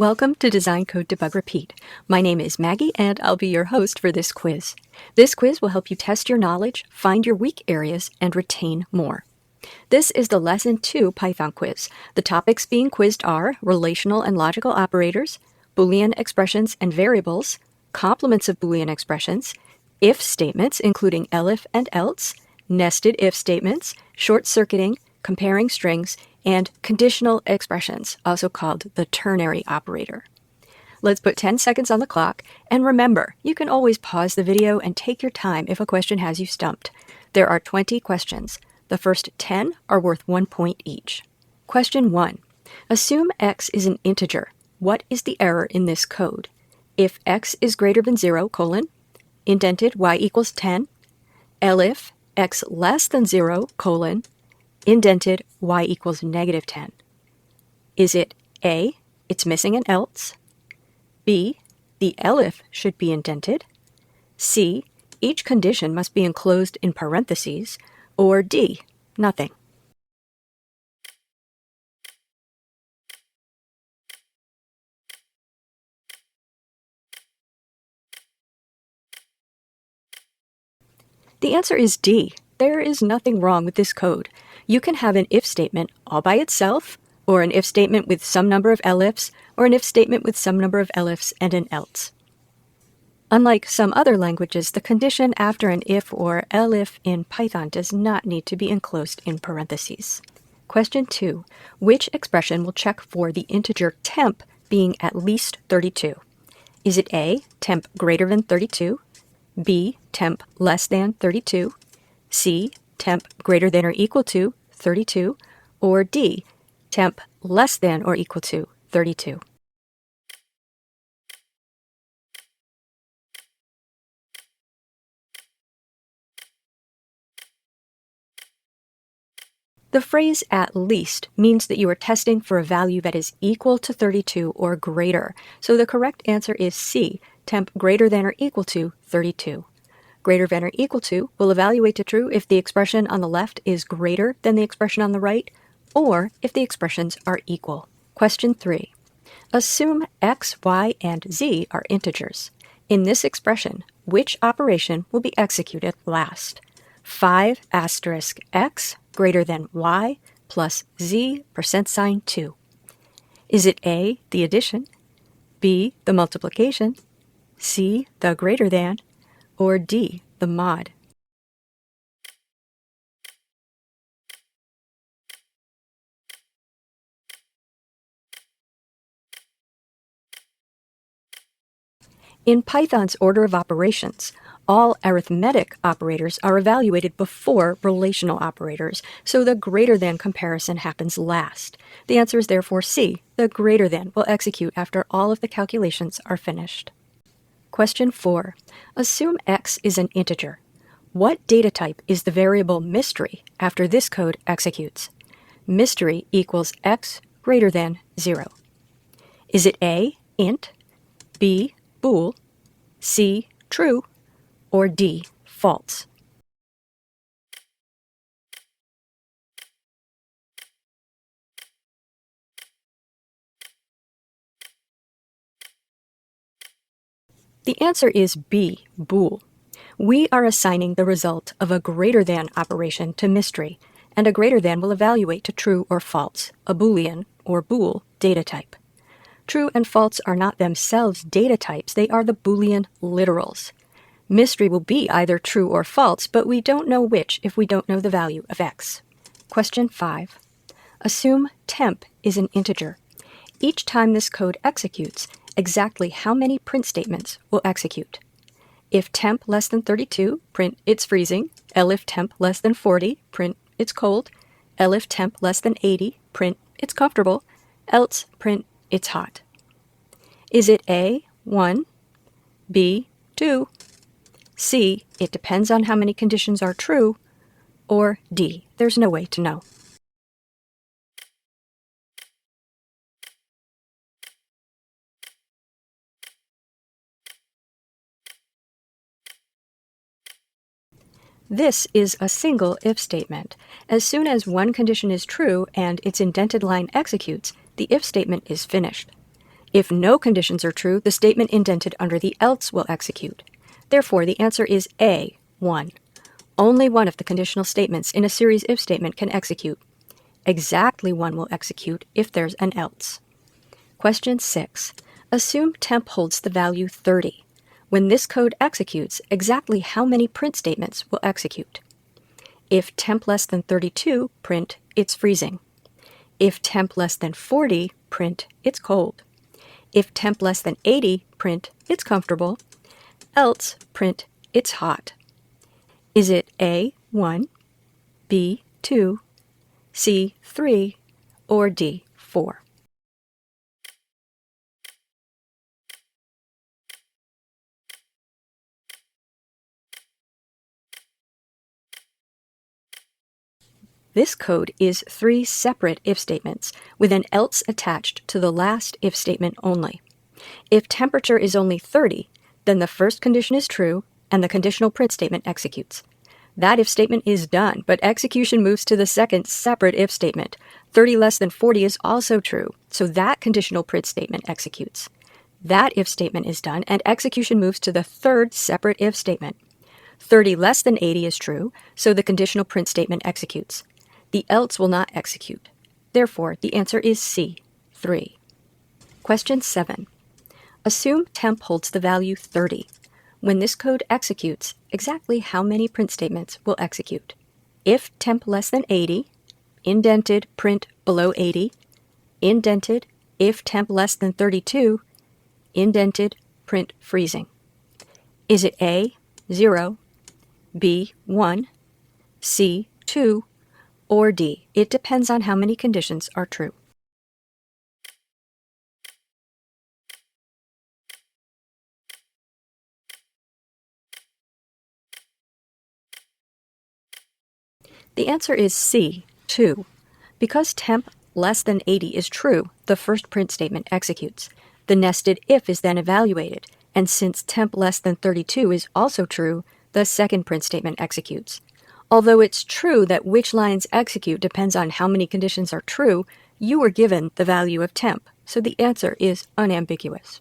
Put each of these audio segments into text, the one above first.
Welcome to Design Code Debug Repeat. My name is Maggie and I'll be your host for this quiz. This quiz will help you test your knowledge, find your weak areas, and retain more. This is the Lesson 2 Python quiz. The topics being quizzed are relational and logical operators, Boolean expressions and variables, complements of Boolean expressions, if statements including elif and else, nested if statements, short-circuiting, comparing strings, and conditional expressions, also called the ternary operator. Let's put 10 seconds on the clock, and remember, you can always pause the video and take your time if a question has you stumped. There are 20 questions. The first 10 are worth 1 point each. Question 1. Assume x is an integer. What is the error in this code? If x is greater than 0, indented y equals 10, elif x less than 0, indented y equals negative 10. Is it A, it's missing an else, B, the elif should be indented, C, each condition must be enclosed in parentheses, or D, nothing? The answer is D. There is nothing wrong with this code. You can have an if statement all by itself, or an if statement with some number of elifs, or an if statement with some number of elifs and an else. Unlike some other languages, the condition after an if or elif in Python does not need to be enclosed in parentheses. Question 2. Which expression will check for the integer temp being at least 32? Is it A, temp greater than 32, B, temp less than 32, C, temp greater than or equal to 32, or D, temp less than or equal to 32? The phrase at least means that you are testing for a value that is equal to 32 or greater, so the correct answer is C, temp greater than or equal to 32. Greater than or equal to will evaluate to true if the expression on the left is greater than the expression on the right, or if the expressions are equal. Question 3. Assume x, y, and z are integers. In this expression, which operation will be executed last? 5 asterisk x greater than y plus z %2. Is it A, the addition, B, the multiplication, C, the greater than, or D, the mod? In Python's order of operations, all arithmetic operators are evaluated before relational operators, so the greater than comparison happens last. The answer is therefore C. The greater than will execute after all of the calculations are finished. Question 4. Assume x is an integer. What data type is the variable mystery after this code executes? Mystery equals x greater than 0. Is it A, int, B, bool, C, true, or D, false? The answer is B, bool. We are assigning the result of a greater than operation to mystery, and a greater than will evaluate to true or false, a Boolean, or bool, data type. True and false are not themselves data types, they are the Boolean literals. Mystery will be either true or false, but we don't know which if we don't know the value of x. Question 5. Assume temp is an integer. Each time this code executes, exactly how many print statements will execute? If temp less than 32, print it's freezing. Elif temp less than 40, print it's cold. Elif temp less than 80, print it's comfortable. Else, print it's hot. Is it A, 1, B, 2, C, it depends on how many conditions are true, or D, there's no way to know? This is a single if statement. As soon as one condition is true and its indented line executes, the if statement is finished. If no conditions are true, the statement indented under the else will execute. Therefore, the answer is A, 1. Only one of the conditional statements in a series if statement can execute. Exactly one will execute if there's an else. Question 6. Assume temp holds the value 30. When this code executes, exactly how many print statements will execute? If temp less than 32, print it's freezing. If temp less than 40, print it's cold. If temp less than 80, print it's comfortable. Else, print it's hot. Is it A, 1, B, 2, C, 3, or D, 4? This code is 3 separate if statements, with an else attached to the last if statement only. If temperature is only 30, then the first condition is true, and the conditional print statement executes. That if statement is done, but execution moves to the second separate if statement. 30 less than 40 is also true, so that conditional print statement executes. That if statement is done, and execution moves to the third separate if statement. 30 less than 80 is true, so the conditional print statement executes. The else will not execute. Therefore, the answer is C, 3. Question 7. Assume temp holds the value 30. When this code executes, exactly how many print statements will execute? If temp less than 80, indented print below 80, indented if temp less than 32, indented print freezing. Is it A, 0, B, 1, C, 2, or D? It depends on how many conditions are true. The answer is C, 2. Because temp less than 80 is true, the first print statement executes. The nested if is then evaluated, and since temp less than 32 is also true, the second print statement executes. Although it's true that which lines execute depends on how many conditions are true, you were given the value of temp, so the answer is unambiguous.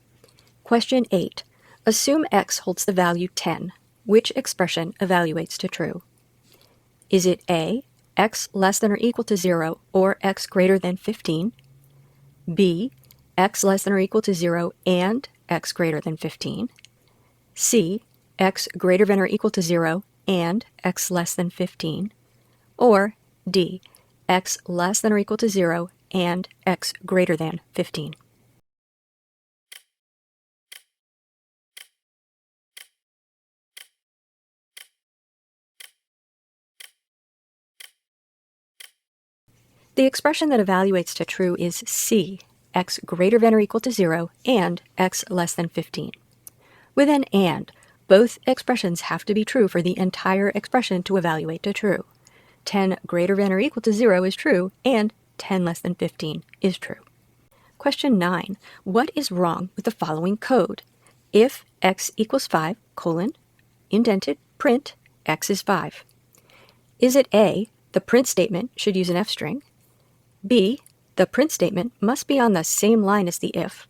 Question 8. Assume x holds the value 10. Which expression evaluates to true? Is it A, x less than or equal to 0 or x greater than 15? B, x less than or equal to 0 and x greater than 15? C, x greater than or equal to 0 and x less than 15? Or D, x less than or equal to 0 and x greater than 15? The expression that evaluates to true is C, x greater than or equal to 0 and x less than 15. With an and, both expressions have to be true for the entire expression to evaluate to true. 10 greater than or equal to 0 is true, and 10 less than 15 is true. Question 9. What is wrong with the following code? If x equals 5, colon, indented, print, x is 5. Is it A, the print statement should use an f string? B, the print statement must be on the same line as the if?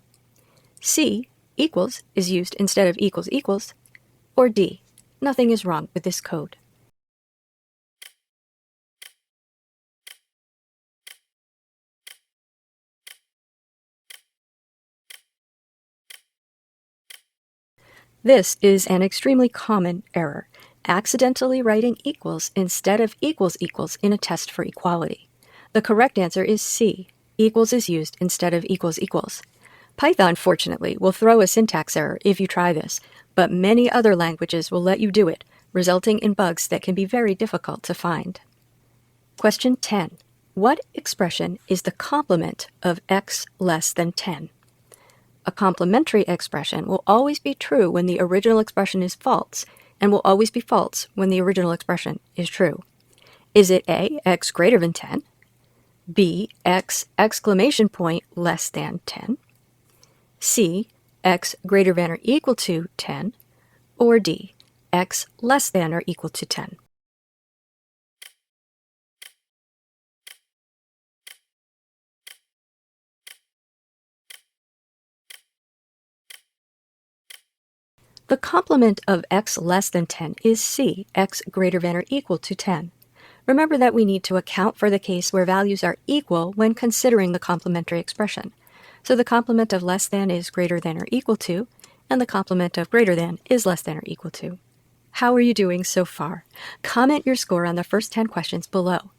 C, equals is used instead of equals equals? Or D, nothing is wrong with this code? This is an extremely common error, accidentally writing equals instead of equals equals in a test for equality. The correct answer is C, equals is used instead of equals equals. Python, fortunately, will throw a syntax error if you try this, but many other languages will let you do it, resulting in bugs that can be very difficult to find. Question 10. What expression is the complement of x less than 10? A complementary expression will always be true when the original expression is false, and will always be false when the original expression is true. Is it A, x greater than 10? B, x exclamation point less than 10? C, x greater than or equal to 10? Or D, x less than or equal to 10? The complement of x less than 10 is c, x greater than or equal to 10. Remember that we need to account for the case where values are equal when considering the complementary expression. So the complement of less than is greater than or equal to, and the complement of greater than is less than or equal to. How are you doing so far? Comment your score on the first 10 questions below.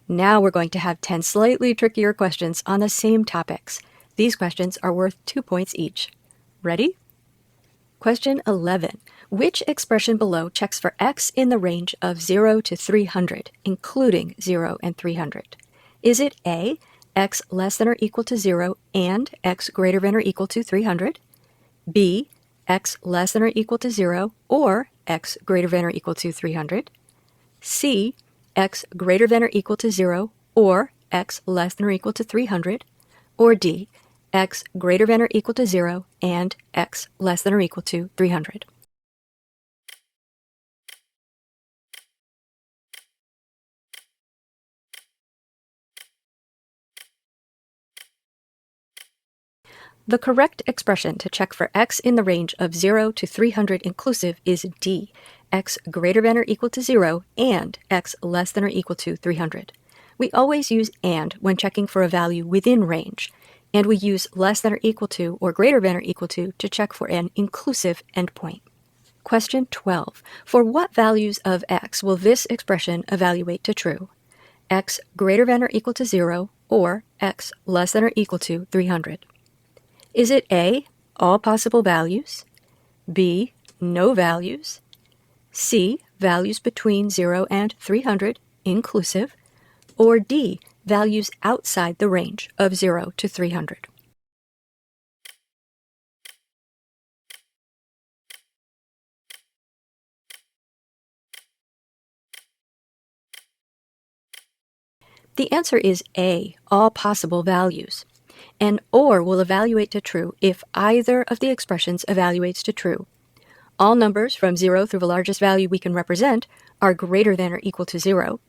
Now we're going to have 10 slightly trickier questions on the same topics. These questions are worth 2 points each. Ready? Question 11. Which expression below checks for x in the range of 0 to 300, including 0 and 300? Is it A, x less than or equal to 0 and x greater than or equal to 300? B, x less than or equal to 0 or x greater than or equal to 300? C, x greater than or equal to 0 or x less than or equal to 300? Or D, x greater than or equal to 0 and x less than or equal to 300? The correct expression to check for x in the range of 0 to 300 inclusive is D, x greater than or equal to 0 and x less than or equal to 300. We always use and when checking for a value within range, and we use less than or equal to or greater than or equal to check for an inclusive endpoint. Question 12. For what values of x will this expression evaluate to true? X greater than or equal to 0 or x less than or equal to 300? Is it A, all possible values, B, no values, C, values between 0 and 300, inclusive, or D, values outside the range of 0 to 300? The answer is A, all possible values. And OR will evaluate to true if either of the expressions evaluates to true. All numbers from 0 through the largest value we can represent are greater than or equal to 0,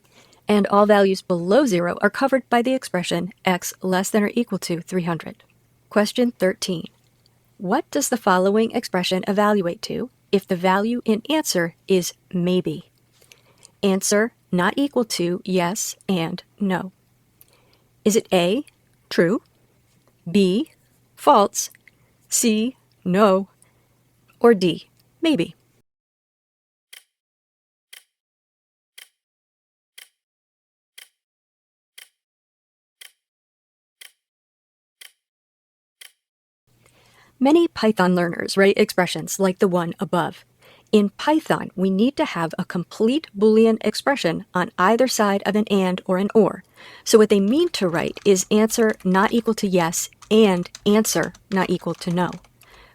and all values below 0 are covered by the expression x less than or equal to 300. Question 13. What does the following expression evaluate to if the value in answer is maybe? Answer, not equal to yes and no. Is it A, true, B, false, C, no, or D, maybe? Many Python learners write expressions like the one above. In Python, we need to have a complete Boolean expression on either side of an and or an or. So what they mean to write is answer not equal to yes and answer not equal to no.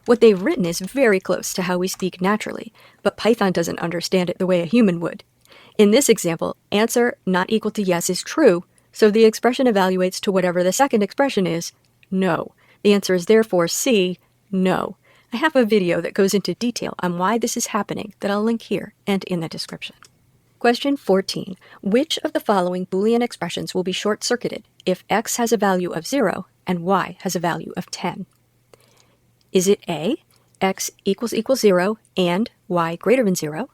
What they've written is very close to how we speak naturally, but Python doesn't understand it the way a human would. In this example, answer not equal to yes is true, so the expression evaluates to whatever the second expression is, no. The answer is therefore C, no. I have a video that goes into detail on why this is happening that I'll link here and in the description. Question 14. Which of the following Boolean expressions will be short-circuited if x has a value of 0 and y has a value of 10? Is it A, x equals 0 and y greater than 0?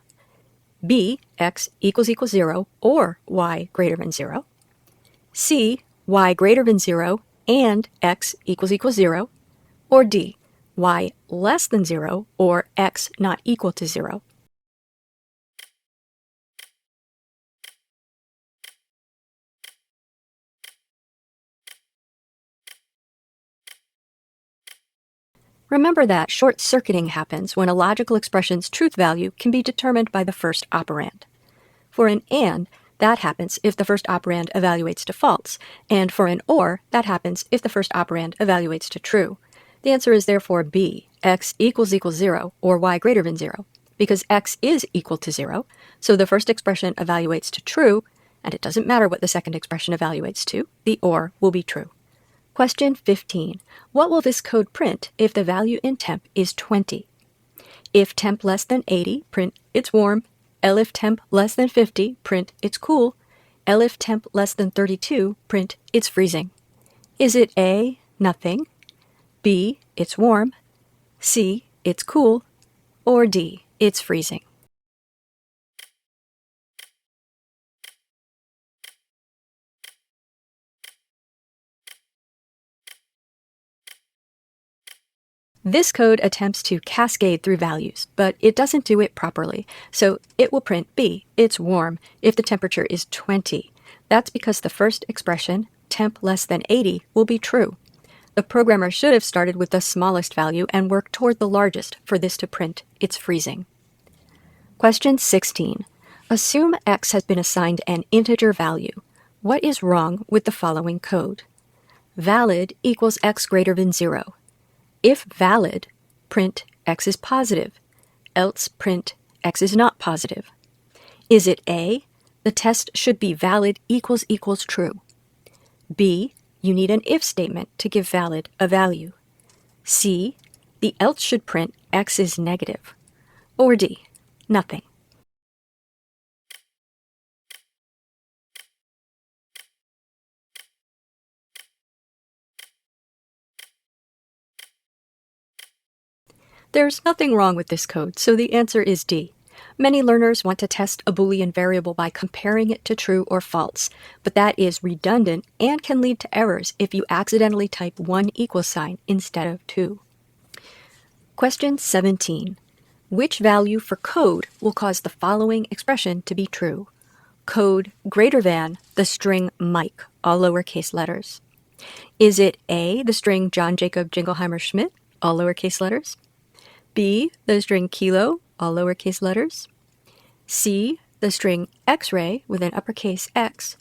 B, x equals 0 or y greater than 0? C, y greater than 0 and x equals 0? Or D, y less than 0 or x not equal to 0? Remember that short-circuiting happens when a logical expression's truth value can be determined by the first operand. For an AND, that happens if the first operand evaluates to false, and for an OR, that happens if the first operand evaluates to true. The answer is therefore B, x equals 0 or y greater than 0, because x is equal to 0, so the first expression evaluates to true, and it doesn't matter what the second expression evaluates to, the OR will be true. Question 15. What will this code print if the value in temp is 20? If temp less than 80, print it's warm. Elif temp less than 50, print it's cool. Elif temp less than 32, print it's freezing. Is it A, nothing, B, it's warm, C, it's cool, Or D, it's freezing. This code attempts to cascade through values, but it doesn't do it properly, so it will print B, it's warm, if the temperature is 20. That's because the first expression, temp less than 80, will be true. The programmer should have started with the smallest value and worked toward the largest for this to print it's freezing. Question 16. Assume x has been assigned an integer value. What is wrong with the following code? Valid equals x greater than 0. If valid, print x is positive, else print x is not positive. Is it A? The test should be valid equals true. B? You need an if statement to give valid a value. C? The else should print x is negative. Or D? Nothing. There's nothing wrong with this code, so the answer is D. Many learners want to test a Boolean variable by comparing it to true or false, but that is redundant and can lead to errors if you accidentally type 1 equals sign instead of 2. Question 17. Which value for code will cause the following expression to be true? Code greater than the string Mike, all lowercase letters. Is it A, the string John Jacob Jingleheimer Schmidt, all lowercase letters? B, the string kilo, all lowercase letters? C, the string X-ray with an uppercase X?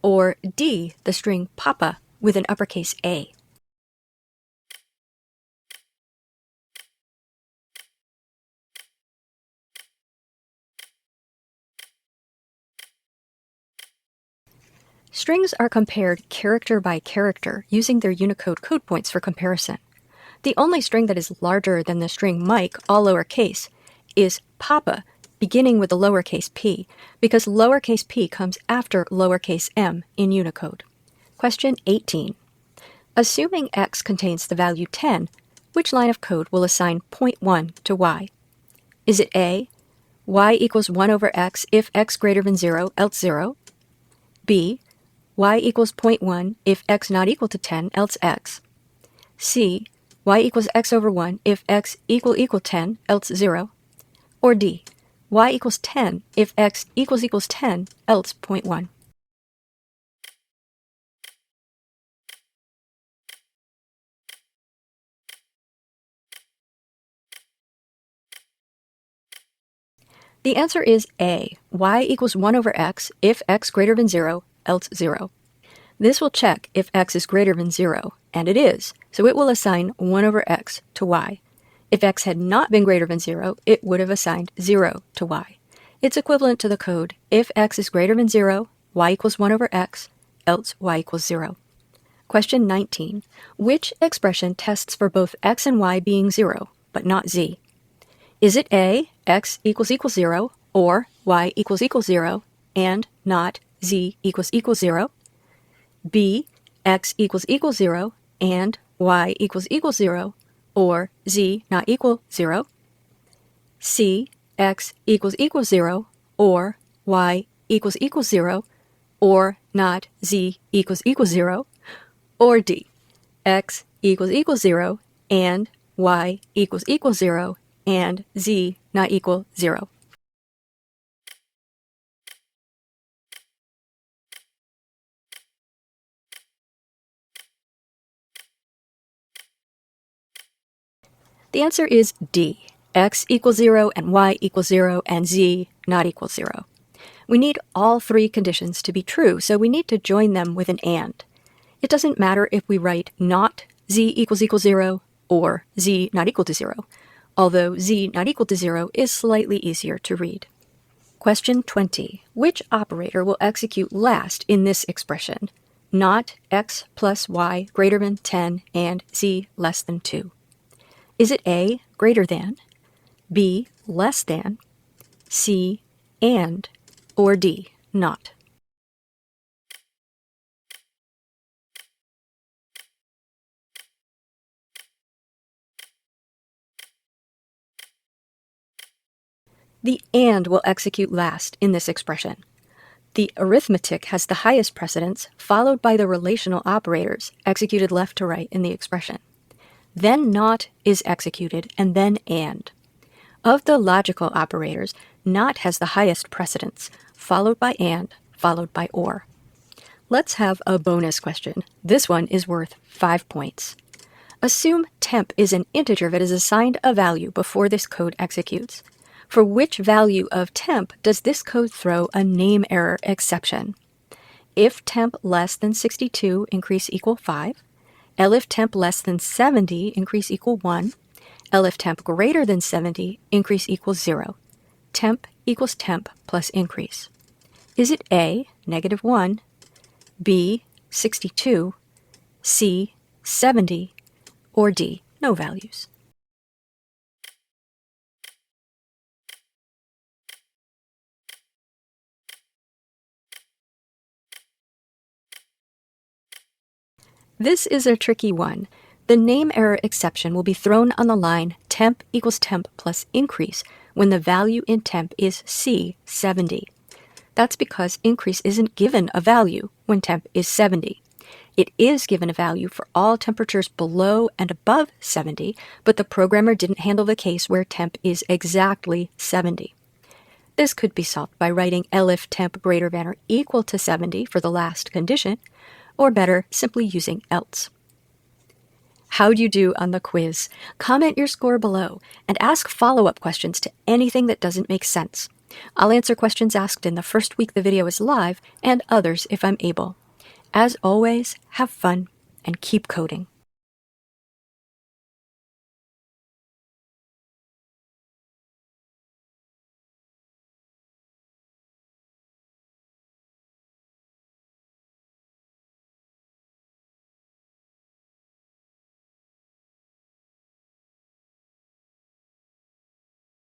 Or D, the string papa with an uppercase A? Strings are compared character by character using their Unicode code points for comparison. The only string that is larger than the string Mike, all lowercase, is papa, beginning with a lowercase p, because lowercase p comes after lowercase m in Unicode. Question 18. Assuming x contains the value 10, which line of code will assign 0.1 to y? Is it A, y equals 1 over x if x greater than 0, else 0? B, y equals 0.1 if x not equal to 10, else x? C, y equals x over 1 if x equal 10, else 0? Or D, y equals 10 if x equals 10, else 0.1? The answer is A, y equals 1 over x if x greater than 0, else 0. This will check if x is greater than 0, and it is, so it will assign 1 over x to y. If x had not been greater than 0, it would have assigned 0 to y. It's equivalent to the code, if x is greater than 0, y equals 1 over x, else y equals 0. Question 19. Which expression tests for both x and y being 0, but not z? Is it A, x equals 0, or y equals 0, and not z equals 0? B, x equals 0, and y equals 0, or z not equal 0? C, x equals 0, or y equals 0, or not z equals 0? Or D, x equals 0, and y equals 0, and z not equal 0? The answer is D, x equals 0 and y equals 0 and z not equal 0. We need all three conditions to be true, so we need to join them with an and. It doesn't matter if we write not z equals 0 or z not equal to 0, although z not equal to 0 is slightly easier to read. Question 20. Which operator will execute last in this expression? Not x plus y greater than 10 and z less than 2. Is it A, greater than, B, less than, C, and, or D, not? The AND will execute last in this expression. The arithmetic has the highest precedence, followed by the relational operators, executed left to right in the expression. Then NOT is executed, and then AND. Of the logical operators, NOT has the highest precedence, followed by AND, followed by OR. Let's have a bonus question. This one is worth 5 points. Assume temp is an integer that is assigned a value before this code executes. For which value of temp does this code throw a name error exception? If temp less than 62, increase equal 5. Elif temp less than 70, increase equal 1. Elif temp greater than 70, increase equals 0. Temp equals temp plus increase. Is it A, -1, B, 62, C, 70, or D, no values? This is a tricky one. The name error exception will be thrown on the line temp equals temp plus increase when the value in temp is C, 70. That's because increase isn't given a value when temp is 70. It is given a value for all temperatures below and above 70, but the programmer didn't handle the case where temp is exactly 70. This could be solved by writing elif temp greater than or equal to 70 for the last condition, or better, simply using else. How'd you do on the quiz? Comment your score below and ask follow-up questions to anything that doesn't make sense. I'll answer questions asked in the first week the video is live and others if I'm able. As always, have fun and keep coding.